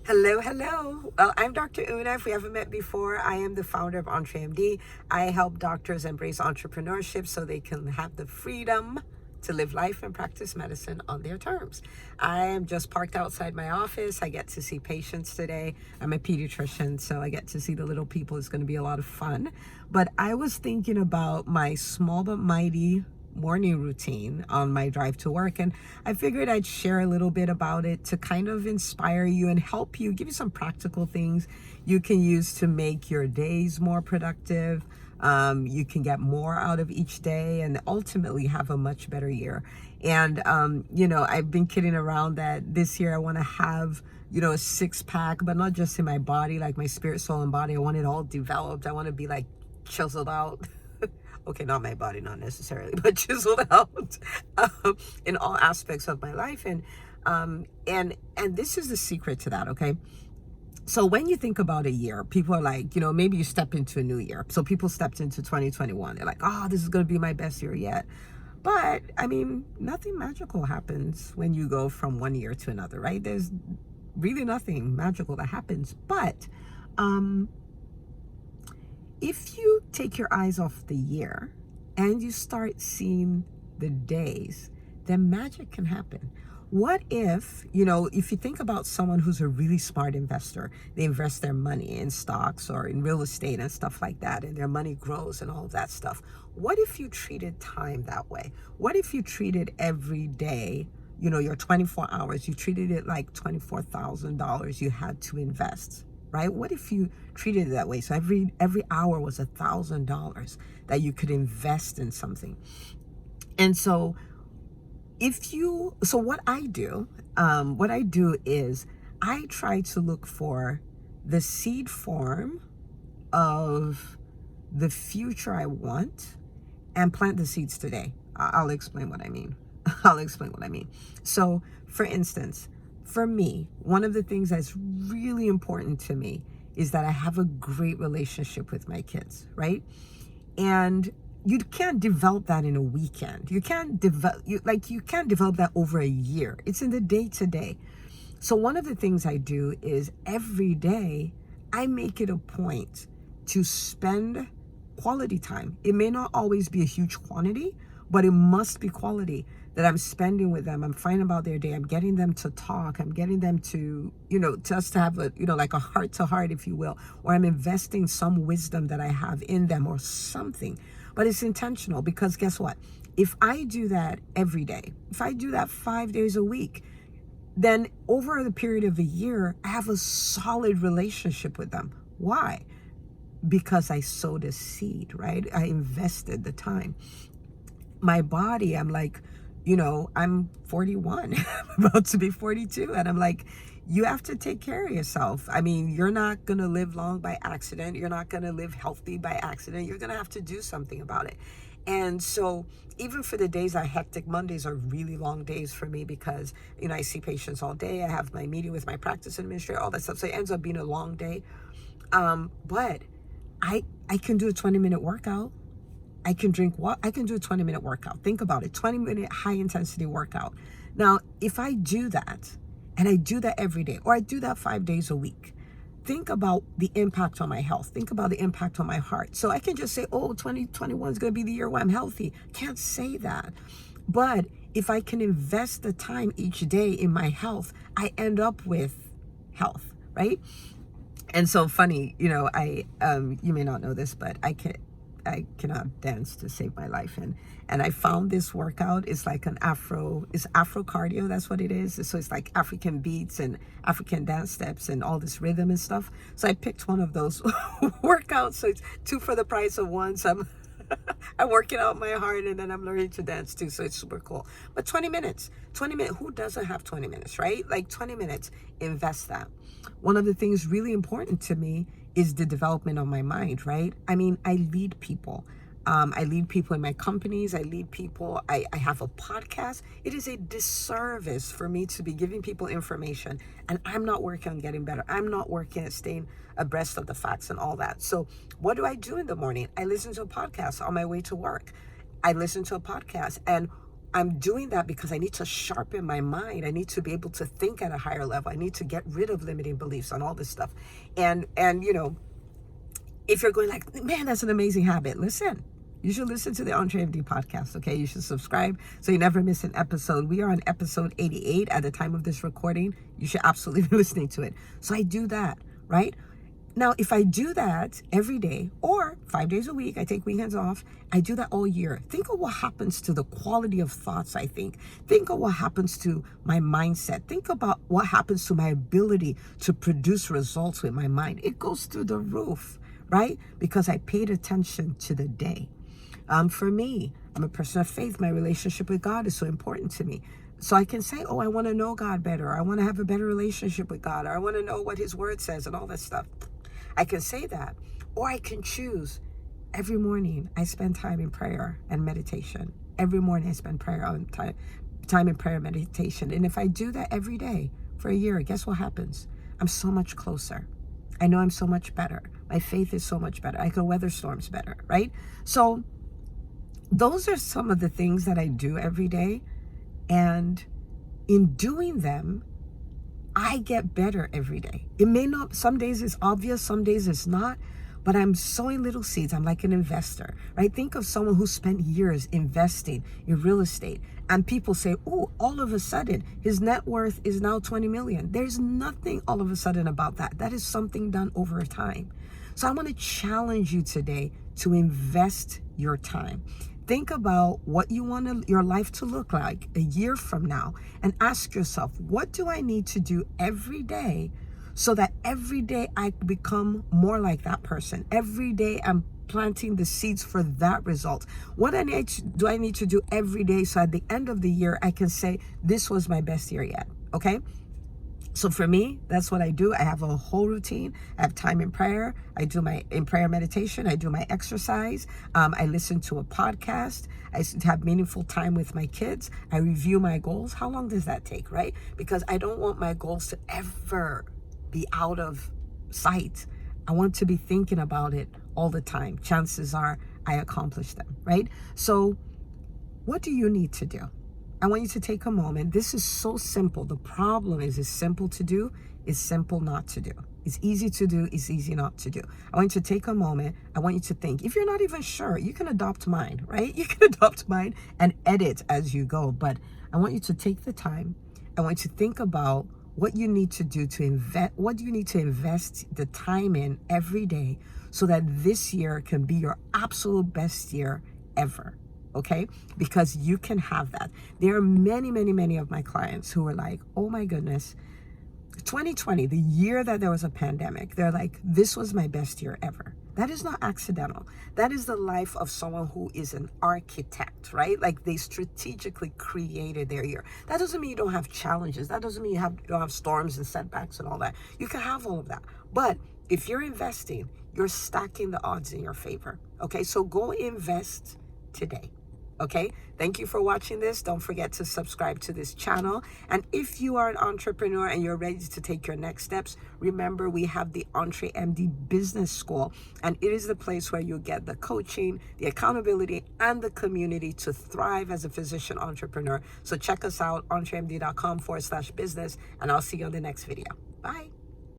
Hello, hello. Well, I'm Dr. Una. If we haven't met before, I am the founder of EntreMD. I help doctors embrace entrepreneurship so they can have the freedom to live life and practice medicine on their terms. I am just parked outside my office. I get to see patients today. I'm a pediatrician, so I get to see the little people. It's going to be a lot of fun. But I was thinking about my small but mighty morning routine on my drive to work, and I figured I'd share a little bit about it to kind of inspire you and help you, give you some practical things you can use to make your days more productive. You can get more out of each day and ultimately have a much better year. And I've been kidding around that this year I want to have a six pack, but not just in my body, like my spirit, soul, and body. I want it all developed. I want to be like chiseled out. Okay, not my body, not necessarily, but chiseled out in all aspects of my life. And this is the secret to that, okay? So when you think about a year, people are like, maybe you step into a new year. So people stepped into 2021. They're like, oh, this is going to be my best year yet. But I mean, nothing magical happens when you go from one year to another, right? There's really nothing magical that happens. But if you take your eyes off the year and you start seeing the days, then magic can happen. What if you think about someone who's a really smart investor, they invest their money in stocks or in real estate and stuff like that, and their money grows and all of that stuff. What if you treated time that way? What if you treated every day, your 24 hours, you treated it like $24,000 you had to invest? Right? What if you treated it that way? So every hour was $1,000 that you could invest in something. And so what I do is I try to look for the seed form of the future I want and plant the seeds today. I'll explain what I mean. So, for instance, for me, one of the things that's really important to me is that I have a great relationship with my kids, right? And you can't develop that in a weekend. You can't develop that over a year. It's in the day to day. So one of the things I do is every day I make it a point to spend quality time. It may not always be a huge quantity, but it must be quality that I'm spending with them. I'm finding about their day. I'm getting them to talk. I'm getting them to, just to have like a heart to heart, if you will, or I'm investing some wisdom that I have in them or something. But it's intentional, because guess what? If I do that every day, if I do that 5 days a week, then over the period of a year, I have a solid relationship with them. Why? Because I sowed a seed, right? I invested the time. My body, I'm like, I'm 41, I'm about to be 42. And I'm like, you have to take care of yourself. I mean, you're not going to live long by accident. You're not going to live healthy by accident. You're going to have to do something about it. And so even for the days hectic, Mondays are really long days for me because, I see patients all day. I have my meeting with my practice administrator, all that stuff. So it ends up being a long day. But I can do a 20-minute workout. I can do a 20-minute workout. Think about it, 20-minute high intensity workout. Now, if I do that, and I do that every day, or I do that 5 days a week, think about the impact on my health. Think about the impact on my heart. So I can just say, 2021 is going to be the year where I'm healthy. Can't say that. But if I can invest the time each day in my health, I end up with health, right? And so funny, you may not know this, but I cannot dance to save my life. And I found this workout is like it's Afro cardio. That's what it is. So it's like African beats and African dance steps and all this rhythm and stuff. So I picked one of those workouts. So it's 2 for the price of 1. So I'm working out my heart, and then I'm learning to dance too. So it's super cool. But 20 minutes, who doesn't have 20 minutes, right? Like 20 minutes, invest that. One of the things really important to me is the development of my mind, right? I mean, I lead people. I lead people in my companies. I lead people. I have a podcast. It is a disservice for me to be giving people information and I'm not working on getting better. I'm not working at staying abreast of the facts and all that. So what do I do in the morning? I listen to a podcast on my way to work. I listen to a podcast, and I'm doing that because I need to sharpen my mind. I need to be able to think at a higher level. I need to get rid of limiting beliefs on all this stuff. And if you're going like, man, that's an amazing habit, listen. You should listen to the Entre MD podcast, okay? You should subscribe so you never miss an episode. We are on episode 88 at the time of this recording. You should absolutely be listening to it. So I do that, right? Now, if I do that every day or 5 days a week, I take weekends off, I do that all year. Think of what happens to the quality of thoughts I think. Think of what happens to my mindset. Think about what happens to my ability to produce results with my mind. It goes through the roof, right? Because I paid attention to the day. For me, I'm a person of faith. My relationship with God is so important to me. So I can say, oh, I want to know God better. I want to have a better relationship with God. Or I want to know what his word says and all that stuff. I can say that. Or I can choose. Every morning, I spend time in prayer and meditation. Every morning, I spend time in prayer and meditation. And if I do that every day for a year, guess what happens? I'm so much closer. I know I'm so much better. My faith is so much better. I can weather storms better, right? So those are some of the things that I do every day. And in doing them, I get better every day. It may not, some days it's obvious, some days it's not, but I'm sowing little seeds. I'm like an investor, right? Think of someone who spent years investing in real estate and people say, oh, all of a sudden his net worth is now 20 million. There's nothing all of a sudden about that. That is something done over time. So I want to challenge you today to invest your time. Think about what you want your life to look like a year from now and ask yourself, what do I need to do every day so that every day I become more like that person? Every day I'm planting the seeds for that result. What do I need to do every day so at the end of the year I can say, this was my best year yet, okay? So for me, that's what I do. I have a whole routine. I have time in prayer. I do in prayer meditation. I do my exercise. I listen to a podcast. I have meaningful time with my kids. I review my goals. How long does that take, right? Because I don't want my goals to ever be out of sight. I want to be thinking about it all the time. Chances are I accomplish them, right? So what do you need to do? I want you to take a moment. This is so simple. The problem is it's simple to do, it's simple not to do. It's easy to do, it's easy not to do. I want you to take a moment. I want you to think. If you're not even sure, you can adopt mine, right? You can adopt mine and edit as you go. But I want you to take the time. I want you to think about what you need to do to invest. What do you need to invest the time in every day so that this year can be your absolute best year ever? Okay, because you can have that. There are many, many, many of my clients who are like, oh my goodness, 2020, the year that there was a pandemic, they're like, this was my best year ever. That is not accidental. That is the life of someone who is an architect, right? Like they strategically created their year. That doesn't mean you don't have challenges. That doesn't mean you don't have storms and setbacks and all that. You can have all of that. But if you're investing, you're stacking the odds in your favor. Okay, so go invest today. Okay, thank you for watching this. Don't forget to subscribe to this channel. And if you are an entrepreneur and you're ready to take your next steps, remember we have the Entre MD Business School, and it is the place where you get the coaching, the accountability, and the community to thrive as a physician entrepreneur. So check us out, entremd.com/business, and I'll see you on the next video. Bye.